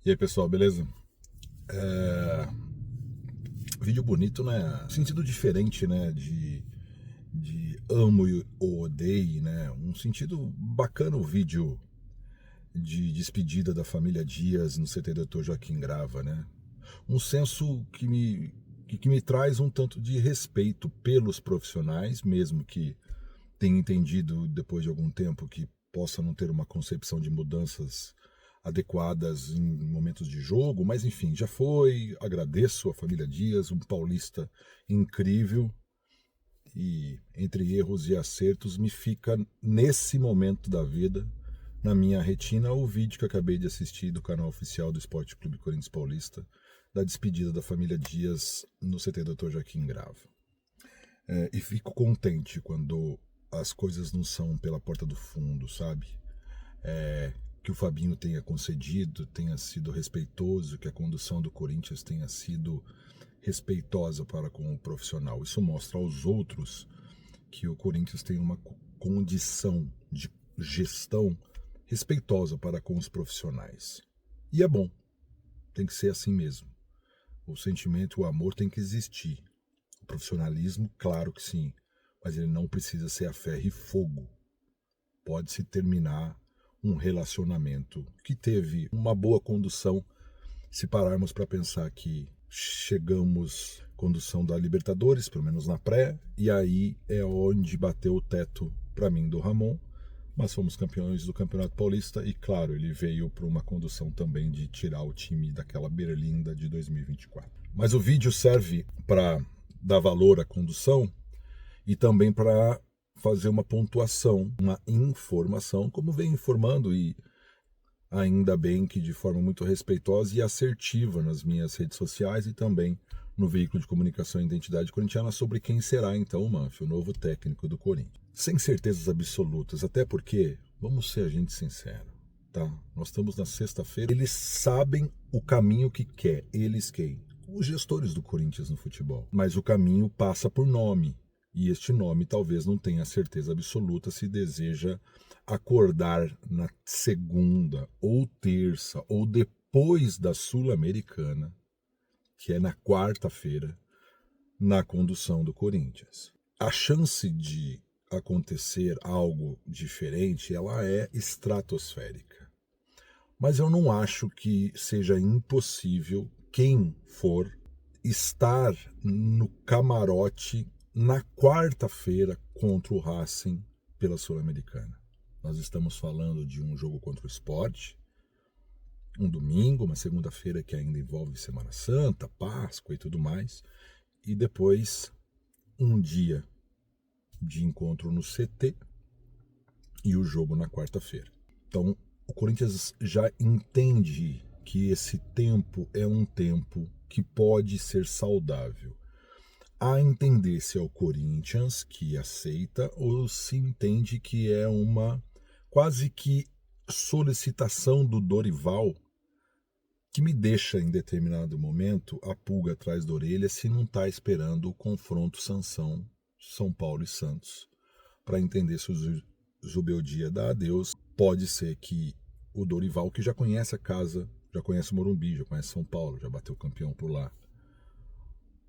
E aí, pessoal, beleza? Vídeo bonito, né? Sentido diferente, né? De amo ou odeie, né? Um sentido bacana o vídeo de despedida da família Dias no CT Dr. Joaquim Grava, né? Um senso que me traz um tanto de respeito pelos profissionais, mesmo que tenha entendido depois de algum tempo que possa não ter uma concepção de mudanças adequadas em momentos de jogo, mas enfim, já foi. Agradeço a família Dias, um paulista incrível, e entre erros e acertos me fica nesse momento da vida, na minha retina, o vídeo que eu acabei de assistir do canal oficial do Esporte Clube Corinthians Paulista, da despedida da família Dias no CT Dr. Joaquim Grava. E fico contente quando as coisas não são pela porta do fundo, sabe? Que o Fabinho tenha concedido, tenha sido respeitoso, que a condução do Corinthians tenha sido respeitosa para com o profissional. Isso mostra aos outros que o Corinthians tem uma condição de gestão respeitosa para com os profissionais. E é bom, tem que ser assim mesmo. O sentimento, o amor tem que existir. O profissionalismo, claro que sim, mas ele não precisa ser a ferro e fogo. Pode-se terminar um relacionamento que teve uma boa condução, se pararmos para pensar que chegamos condução da Libertadores, pelo menos na pré, e aí é onde bateu o teto para mim do Ramon, mas fomos campeões do Campeonato Paulista e claro, ele veio para uma condução também de tirar o time daquela berlinda de 2024. Mas o vídeo serve para dar valor à condução e também para fazer uma pontuação, uma informação, como vem informando, e ainda bem que de forma muito respeitosa e assertiva nas minhas redes sociais e também no veículo de comunicação Identidade Corintiana, sobre quem será então o Manfio, o novo técnico do Corinthians. Sem certezas absolutas, até porque, vamos ser a gente sincero, tá? Nós estamos na sexta-feira, eles sabem o caminho que quer, eles quem? Os gestores do Corinthians no futebol. Mas o caminho passa por nome. E este nome talvez não tenha certeza absoluta se deseja acordar na segunda ou terça ou depois da Sul-Americana, que é na quarta-feira, na condução do Corinthians. A chance de acontecer algo diferente, ela é estratosférica. Mas eu não acho que seja impossível quem for estar no camarote na quarta-feira contra o Racing pela Sul-Americana. Nós estamos falando de um jogo contra o Sport, um domingo, uma segunda-feira que ainda envolve Semana Santa, Páscoa e tudo mais, e depois um dia de encontro no CT e o jogo na quarta-feira. Então, o Corinthians já entende que esse tempo é um tempo que pode ser saudável. A entender se é o Corinthians que aceita ou se entende que é uma quase que solicitação do Dorival, que me deixa em determinado momento a pulga atrás da orelha se não está esperando o confronto sanção São Paulo e Santos para entender se o Zubeldia dá adeus. Pode ser que o Dorival, que já conhece a casa, já conhece o Morumbi, já conhece São Paulo, já bateu campeão por lá,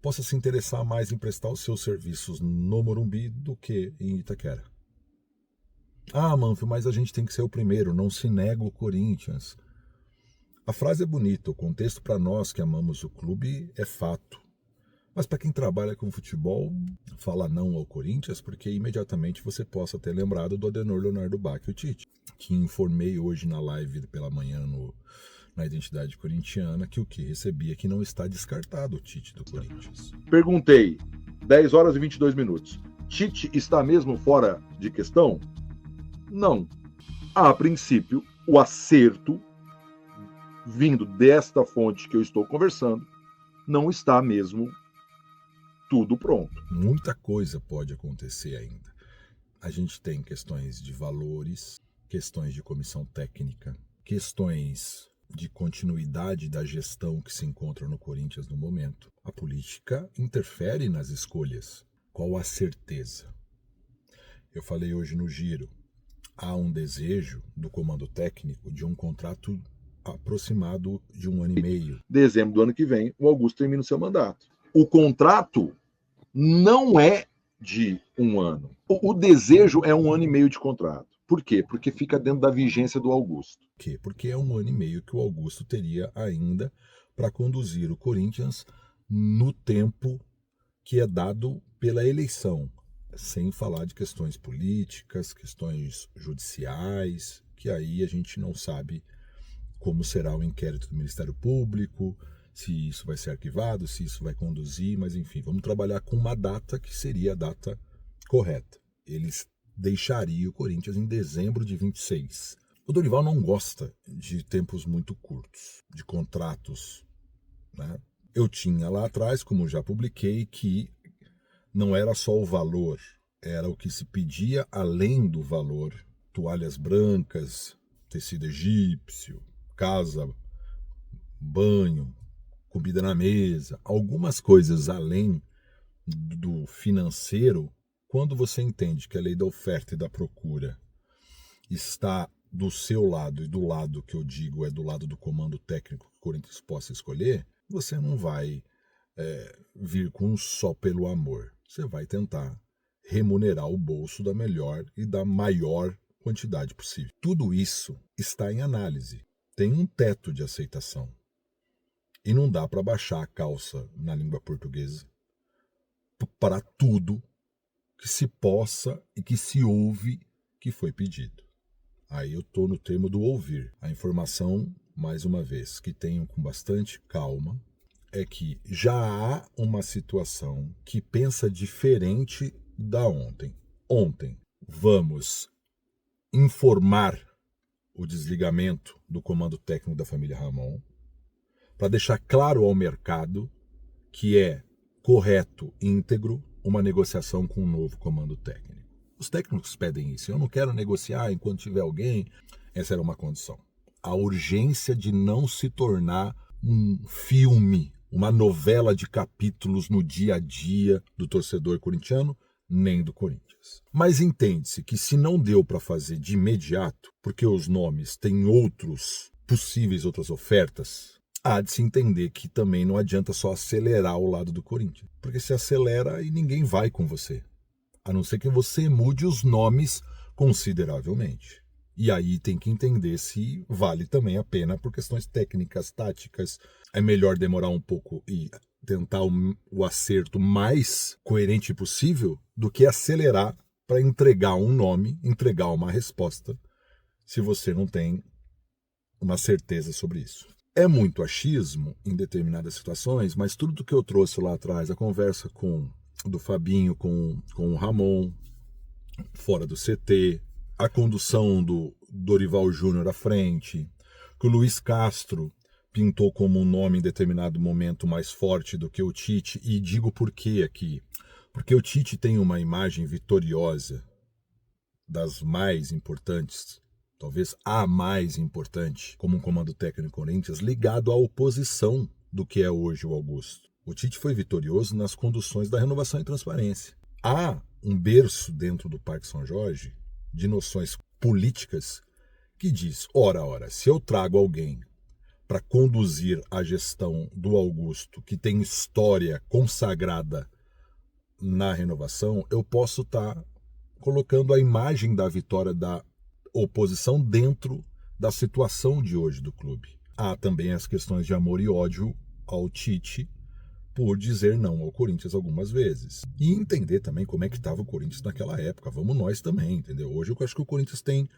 possa se interessar mais em prestar os seus serviços no Morumbi do que em Itaquera. Ah, Manfio, mas a gente tem que ser o primeiro, não se nega o Corinthians. A frase é bonita, o contexto para nós que amamos o clube é fato. Mas para quem trabalha com futebol, fala não ao Corinthians, porque imediatamente você possa ter lembrado do Adenor Leonardo Bach e o Tite, que informei hoje na live pela manhã na Identidade Corintiana que o que recebia que não está descartado o Tite do Corinthians. Perguntei, 10 horas e 22 minutos. Tite está mesmo fora de questão? Não. A princípio, o acerto vindo desta fonte que eu estou conversando não está mesmo tudo pronto. Muita coisa pode acontecer ainda. A gente tem questões de valores, questões de comissão técnica, questões de continuidade da gestão que se encontra no Corinthians no momento. A política interfere nas escolhas. Qual a certeza? Eu falei hoje no Giro, há um desejo do comando técnico de um contrato aproximado de 1 ano e meio. Dezembro do ano que vem, o Augusto termina o seu mandato. O contrato não é de 1 ano. O desejo é 1 ano e meio de contrato. Por quê? Porque fica dentro da vigência do Augusto. Por quê? Porque é 1 ano e meio que o Augusto teria ainda para conduzir o Corinthians no tempo que é dado pela eleição, sem falar de questões políticas, questões judiciais, que aí a gente não sabe como será o inquérito do Ministério Público, se isso vai ser arquivado, se isso vai conduzir, mas enfim, vamos trabalhar com uma data que seria a data correta. Eles deixariam o Corinthians em dezembro de 26. O Dorival não gosta de tempos muito curtos, de contratos, né? Eu tinha lá atrás, como já publiquei, que não era só o valor, era o que se pedia além do valor. Toalhas brancas, tecido egípcio, casa, banho, comida na mesa, algumas coisas além do financeiro. Quando você entende que a lei da oferta e da procura está do seu lado, e do lado que eu digo é do lado do comando técnico que o Corinthians possa escolher, você não vai vir com só pelo amor. Você vai tentar remunerar o bolso da melhor e da maior quantidade possível. Tudo isso está em análise. Tem um teto de aceitação. E não dá para baixar a calça na língua portuguesa para tudo que se possa e que se ouve que foi pedido. Aí eu estou no termo do ouvir. A informação, mais uma vez, que tenho com bastante calma, é que já há uma situação que pensa diferente da ontem. Ontem, vamos informar o desligamento do comando técnico da família Ramon, para deixar claro ao mercado que é correto, íntegro, uma negociação com um novo comando técnico. Os técnicos pedem isso. Eu não quero negociar enquanto tiver alguém. Essa era uma condição. A urgência de não se tornar um filme, uma novela de capítulos no dia a dia do torcedor corintiano, nem do Corinthians. Mas entende-se que se não deu para fazer de imediato, porque os nomes têm outras ofertas, há de se entender que também não adianta só acelerar o lado do Corinthians. Porque se acelera e ninguém vai com você. A não ser que você mude os nomes consideravelmente. E aí tem que entender se vale também a pena por questões técnicas, táticas. É melhor demorar um pouco e tentar o acerto mais coerente possível do que acelerar para entregar um nome, entregar uma resposta, se você não tem uma certeza sobre isso. É muito achismo em determinadas situações, mas tudo que eu trouxe lá atrás, a conversa do Fabinho com o Ramon, fora do CT, a condução do Dorival Júnior à frente, que o Luiz Castro pintou como um nome em determinado momento mais forte do que o Tite, e digo por quê aqui. Porque o Tite tem uma imagem vitoriosa, das mais importantes, talvez a mais importante, como um comando técnico Corinthians, ligado à oposição do que é hoje o Augusto. O Tite foi vitorioso nas conduções da renovação e transparência. Há um berço dentro do Parque São Jorge de noções políticas que diz, ora, se eu trago alguém para conduzir a gestão do Augusto, que tem história consagrada na renovação, eu posso estar colocando a imagem da vitória da oposição dentro da situação de hoje do clube. Há também as questões de amor e ódio ao Tite por dizer não ao Corinthians algumas vezes. E entender também como é que estava o Corinthians naquela época. Vamos nós também, entendeu? Hoje eu acho que o Corinthians tem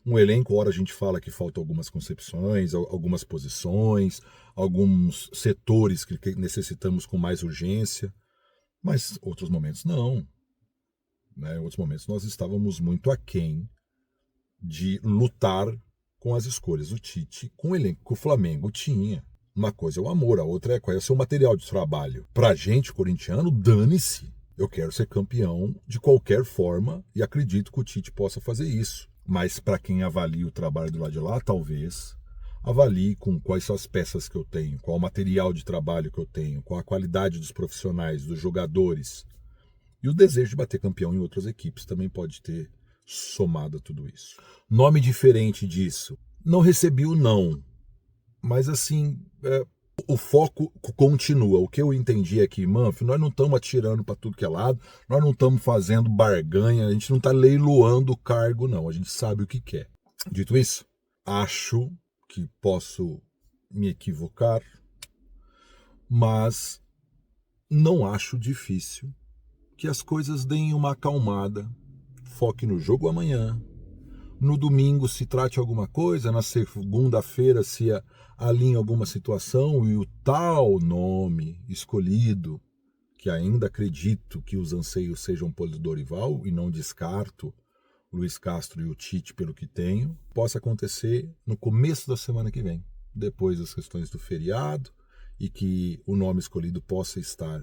um elenco, ora a gente fala que faltam algumas concepções, algumas posições, alguns setores que necessitamos com mais urgência, mas outros momentos não. Né? Em outros momentos nós estávamos muito aquém de lutar com as escolhas do Tite, com o elenco que o Flamengo tinha. Uma coisa é o amor, a outra é qual é o seu material de trabalho. Pra gente, corintiano, dane-se. Eu quero ser campeão de qualquer forma e acredito que o Tite possa fazer isso. Mas para quem avalia o trabalho do lado de lá, talvez avalie com quais são as peças que eu tenho, qual o material de trabalho que eu tenho, qual a qualidade dos profissionais, dos jogadores. E o desejo de bater campeão em outras equipes também pode ter somado a tudo isso. Nome diferente disso. Não recebi o não Mas assim, o foco continua. O que eu entendi é que, Manfio, nós não estamos atirando para tudo que é lado, nós não estamos fazendo barganha, a gente não está leiloando o cargo, não. A gente sabe o que quer. Dito isso, acho que posso me equivocar, mas não acho difícil que as coisas deem uma acalmada, foque no jogo amanhã, no domingo se trate alguma coisa, na segunda-feira se alinhe alguma situação e o tal nome escolhido, que ainda acredito que os anseios sejam pelo Dorival e não descarto Luiz Castro e o Tite pelo que tenho, possa acontecer no começo da semana que vem, depois das questões do feriado, e que o nome escolhido possa estar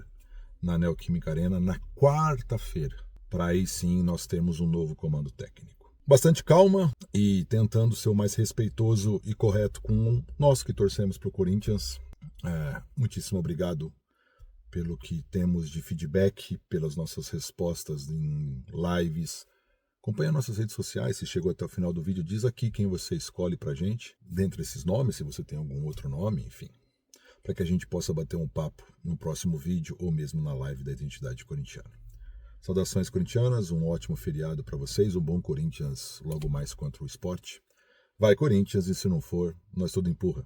na Neoquímica Arena na quarta-feira, para aí sim nós termos um novo comando técnico. Bastante calma e tentando ser o mais respeitoso e correto com nós que torcemos para o Corinthians. Muitíssimo obrigado pelo que temos de feedback, pelas nossas respostas em lives. Acompanhe nossas redes sociais, se chegou até o final do vídeo, diz aqui quem você escolhe pra gente, dentre esses nomes, se você tem algum outro nome, enfim, para que a gente possa bater um papo no próximo vídeo ou mesmo na live da Identidade Corintiana. Saudações corintianas, um ótimo feriado para vocês, um bom Corinthians logo mais contra o Sport. Vai Corinthians, e se não for, nós tudo empurra.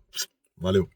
Valeu!